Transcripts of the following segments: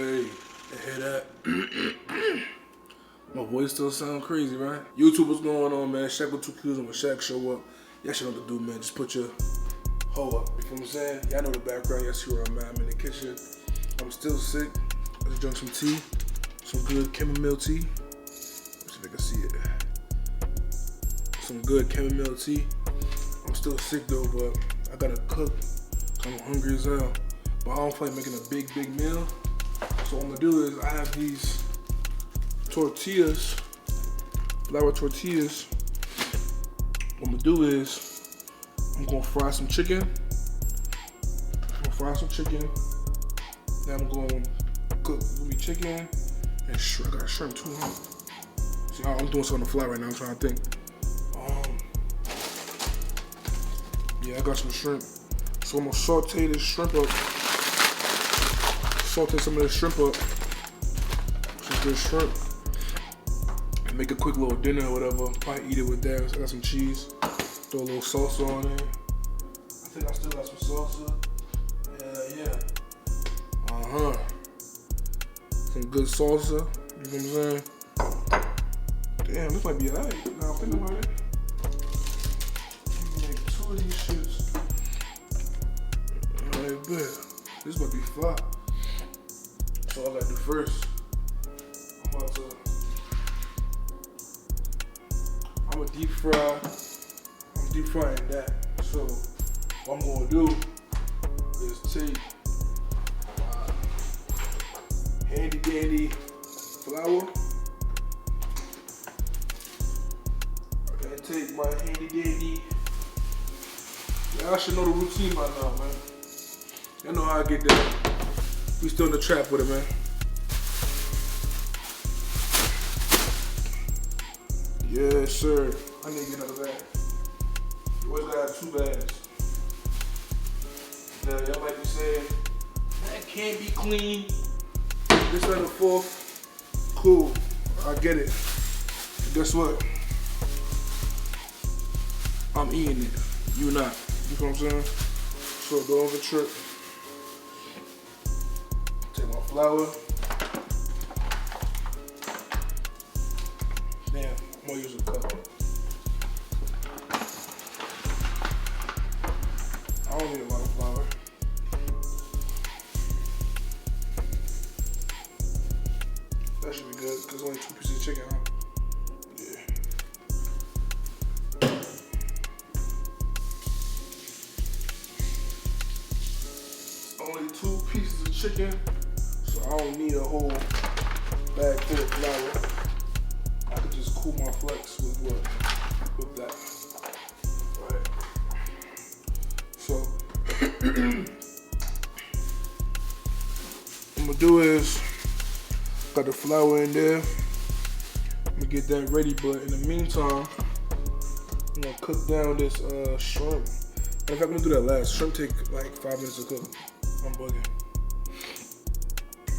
Hey, hear that? My voice still sound crazy, right? YouTube, what's going on, man? Shaq with 2 Q's and when Shaq show up, y'all should know what to do, man. Just put your hoe up. You feel what I'm saying? Y'all know the background. Y'all see where I'm at. I'm in the kitchen. I'm still sick. I just drank some tea. Some good chamomile tea. Let's see if I can see it. Some good chamomile tea. I'm still sick though, but I gotta cook. I'm hungry as hell. But I don't feel like making a big meal. So what I'm gonna do is I have these tortillas, flour tortillas. What I'm gonna do is I'm gonna fry some chicken. Then I'm gonna cook chicken and shrimp. I got shrimp too, huh? See, I'm doing something on the fly right now. I'm trying to think. Yeah, I got some shrimp. So I'm gonna saute this shrimp up. Saute some of this shrimp up. Some good shrimp. And make a quick little dinner or whatever. Probably eat it with that. I got some cheese. Throw a little salsa on it. I think I still got some salsa. Yeah. Some good salsa. You know what I'm saying? Damn, this might be alright. Now I'm thinking about it. Make 2 of these shits. Alright, bet. This might be fire. So all I gotta do first, I'm gonna deep fry. I'm deep frying that. So what I'm gonna do is take handy dandy flour and take my handy dandy. Y'all should know the routine by now, man. Y'all know how I get there. We still in the trap with it, man. Yes, sir. I need to get another bag. You always gotta have 2 bags. Now, y'all might be saying, that can't be clean. This and the 4th. Cool. I get it. But guess what? I'm eating it. You not. You know what I'm saying? So don't over trip. Take my flour. Damn, I'm gonna use a cup. I don't need a lot of flour. That should be good, because only 2 pieces of chicken, huh? Yeah. Only 2 pieces of chicken. So I don't need a whole bag full of flour. I could just cool my flex with what? With that. Right. So what I'm gonna do is got the flour in there. I'm gonna get that ready, but in the meantime, I'm gonna cook down this shrimp. In fact, I'm gonna do that last. Shrimp take like 5 minutes to cook. I'm bugging.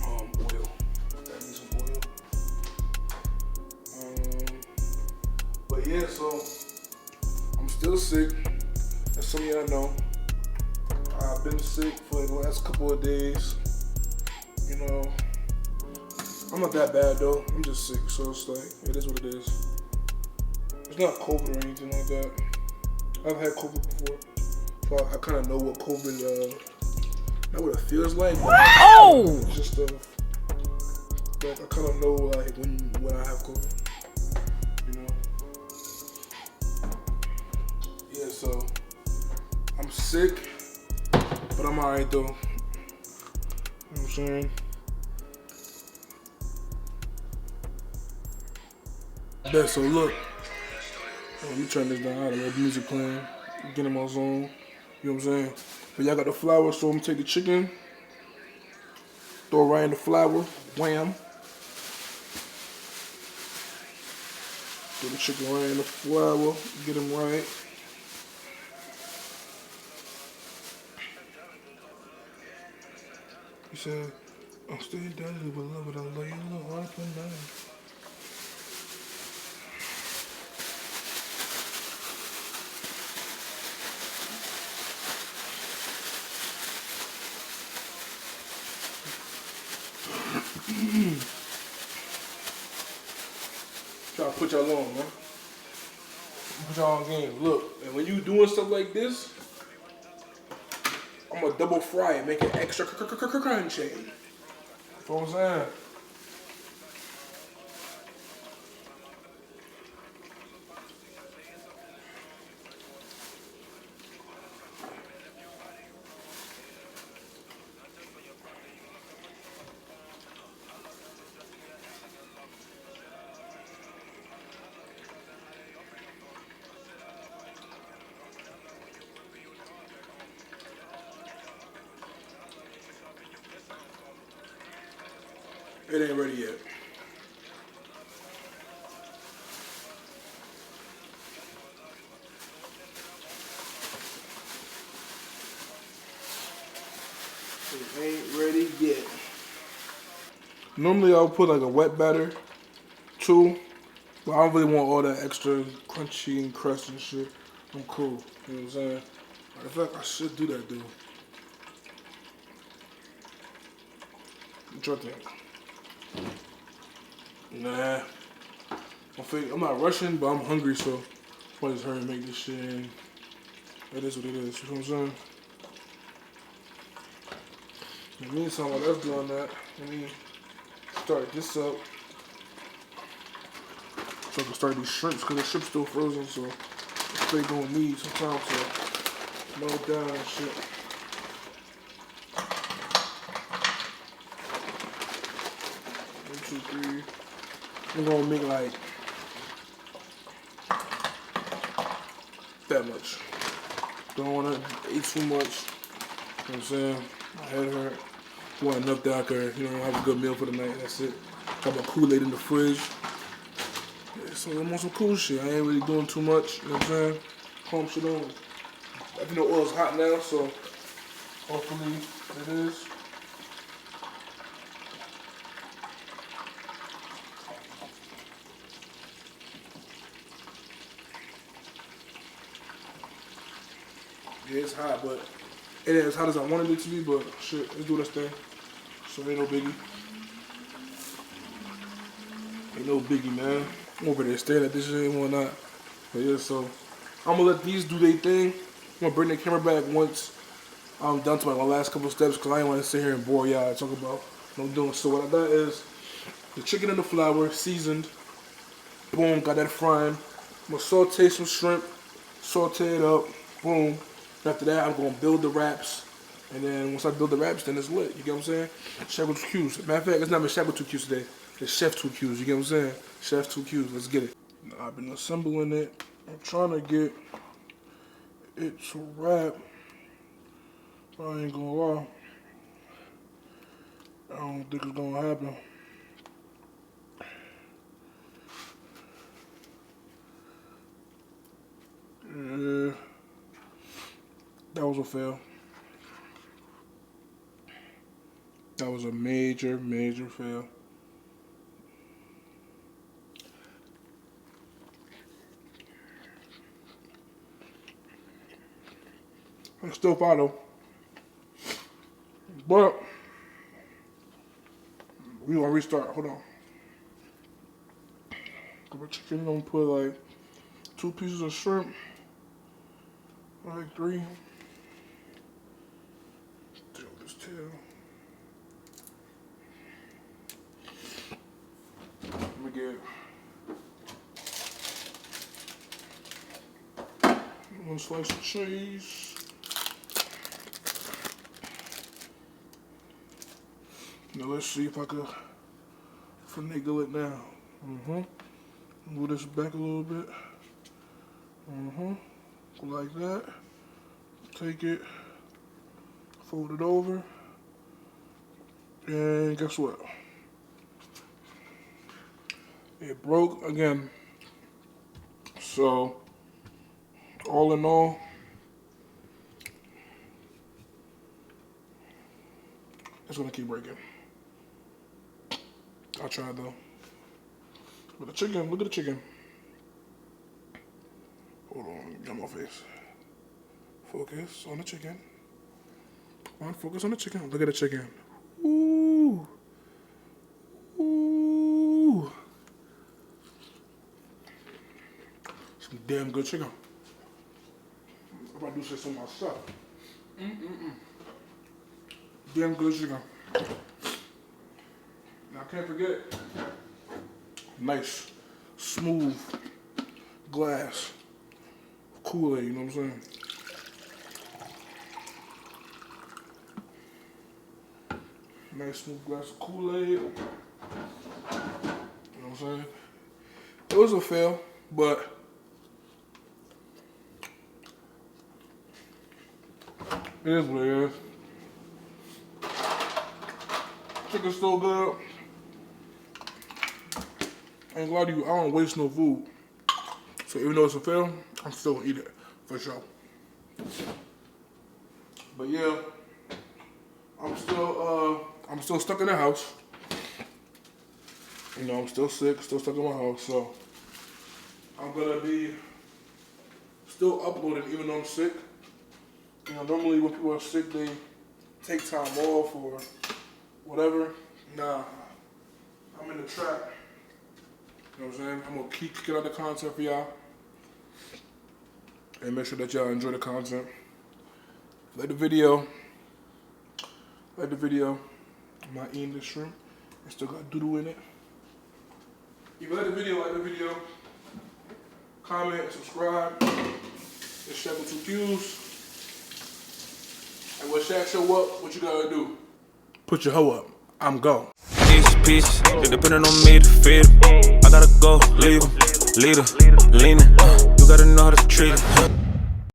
Oil. That needs some oil. But yeah, so I'm still sick. As some of y'all know, I've been sick for the last couple of days. You know, I'm not that bad though. I'm just sick, so it's like it is what it is. It's not COVID or anything like that. I've had COVID before, so I kind of know what COVID. Not what it feels like. Oh! It's just like I kind of know like when I have COVID, you know. Yeah, so I'm sick, but I'm alright though. You know what I'm saying? Yeah, so look. Let me turn this down. I have music playing. Get in my zone. You know what I'm saying? But y'all got the flour, so I'm gonna take the chicken, throw it right in the flour, wham. Throw the chicken right in the flour, get them right. He said, I'm still dead with love, but I love you a little hard for now. Try to put y'all on, man. Put y'all on game. Look, and when you doing stuff like this, I'm gonna double fry it, make it extra crunchy. You know what I'm saying? It ain't ready yet. It ain't ready yet. Normally I'll put like a wet batter too, but I don't really want all that extra crunchy and crust and shit. I'm cool. You know what I'm saying? Matter of fact, I should do that though. What y'all think? Nah. I'm not rushing, but I'm hungry, so I just hurry and make this shit and that is what it is. You know what I'm saying? In the meantime, while that's doing that, let me start this up. So I can start these shrimps, because the shrimp's still frozen, so they gonna need some time to melt down and shit. One, two, three. I'm gonna make like that much. Don't wanna eat too much. You know what I'm saying? My head hurt. Want enough that I could, have a good meal for the night. That's it. Got my Kool-Aid in the fridge. Yeah, so I'm on some cool shit. I ain't really doing too much. You know what I'm saying? Calm shit on. I think the oil's hot now, so hopefully it is. Yeah, it's hot, but it ain't as hot as I wanted it to be, but shit, let's do this thing. So ain't no biggie. Ain't no biggie, man. I'm over there staring at this shit and whatnot. But yeah, so I'm gonna let these do their thing. I'm gonna bring the camera back once I'm done to my last couple steps, because I ain't want to sit here and bore y'all and talk about what I'm doing. So what I got is the chicken and the flour, seasoned. Boom, got that frying. I'm gonna saute some shrimp, saute it up. Boom. After that, I'm gonna build the wraps. And then once I build the wraps, then it's lit. You get what I'm saying? Chef with 2 Qs. Matter of fact, it's not even Chef with 2 Qs today. It's Chef 2 Qs. You get what I'm saying? Chef 2 Qs. Let's get it. I've been assembling it. I'm trying to get it to wrap. I ain't gonna lie. I don't think it's gonna happen. Yeah. That was a fail. That was a major, major fail. I still follow. But we gonna restart. Hold on. Couple chicken, I'm gonna put like 2 pieces of shrimp. Like 3. Tail this tail. Let me get 1 slice of cheese. Now let's see if I could finagle it now. Move this back a little bit. Like that. Take it, fold it over, and guess what? It broke again. So, all in all, it's gonna keep breaking. I tried though. But the chicken, look at the chicken. Hold on, get my face. Focus on the chicken. Come on, focus on the chicken. Look at the chicken. Ooh. Damn good chicken. I'm about to do this for myself. Damn good chicken. Now I can't forget, nice, smooth glass of Kool-Aid, you know what I'm saying? Nice smooth glass of Kool-Aid. You know what I'm saying? It was a fail, but it is what it is. Chicken's still good. I ain't gonna lie to you, I don't waste no food. So even though it's a fail, I'm still gonna eat it, for sure. But yeah, I'm still stuck in the house. You know, I'm still sick, still stuck in my house, so I'm gonna be still uploading even though I'm sick. You know, normally when people are sick, they take time off or whatever. Nah, I'm in the trap. You know what I'm saying? I'm gonna keep kicking out the content for y'all. And make sure that y'all enjoy the content. Like the video. I'm not eating this shrimp. It still got doodle in it. If you like the video, comment, subscribe. It's Shaq with 2 Q's. And when Shaq show up, what you gotta do? Put your hoe up. I'm gone. Each piece, they depending on me to feed 'em. I gotta go, leave 'em, leader, leaning. You gotta know how to treat 'em.